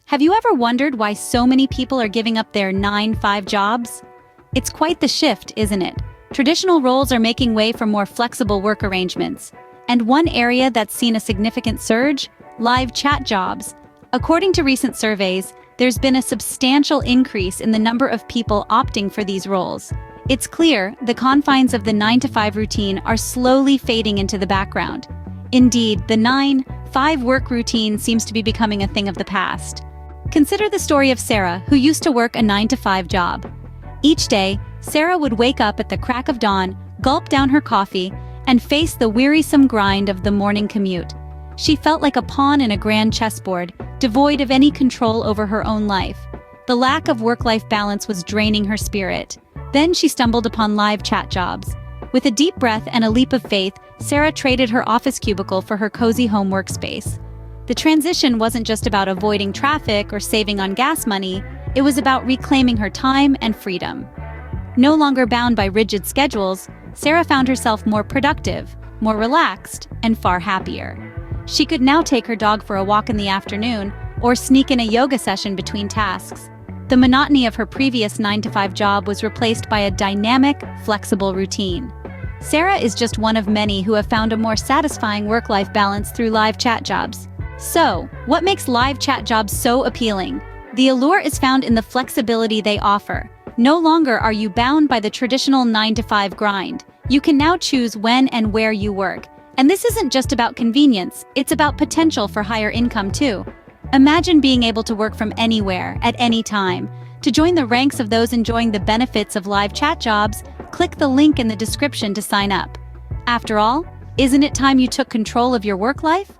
Have you ever wondered why so many people are giving up their 9-5 jobs? It's quite the shift, isn't it? Traditional roles are making way for more flexible work arrangements. And one area that's seen a significant surge? Live chat jobs. According to recent surveys, there's been a substantial increase in the number of people opting for these roles. It's clear the confines of the 9-to-5 routine are slowly fading into the background. Indeed, the 9-5 work routine seems to be becoming a thing of the past. Consider the story of Sarah, who used to work a 9-to-5 job. Each day, Sarah would wake up at the crack of dawn, gulp down her coffee, and face the wearisome grind of the morning commute. She felt like a pawn in a grand chessboard, devoid of any control over her own life. The lack of work-life balance was draining her spirit. Then she stumbled upon live chat jobs. With a deep breath and a leap of faith, Sarah traded her office cubicle for her cozy home workspace. The transition wasn't just about avoiding traffic or saving on gas money, it was about reclaiming her time and freedom. No longer bound by rigid schedules, Sarah found herself more productive, more relaxed, and far happier. She could now take her dog for a walk in the afternoon or sneak in a yoga session between tasks. The monotony of her previous 9-to-5 job was replaced by a dynamic, flexible routine. Sarah is just one of many who have found a more satisfying work-life balance through live chat jobs. So, what makes live chat jobs so appealing? The allure is found in the flexibility they offer. No longer are you bound by the traditional 9-to-5 grind. You can now choose when and where you work. And this isn't just about convenience, it's about potential for higher income too. Imagine being able to work from anywhere, at any time. To join the ranks of those enjoying the benefits of live chat jobs, click the link in the description to sign up. After all, isn't it time you took control of your work life?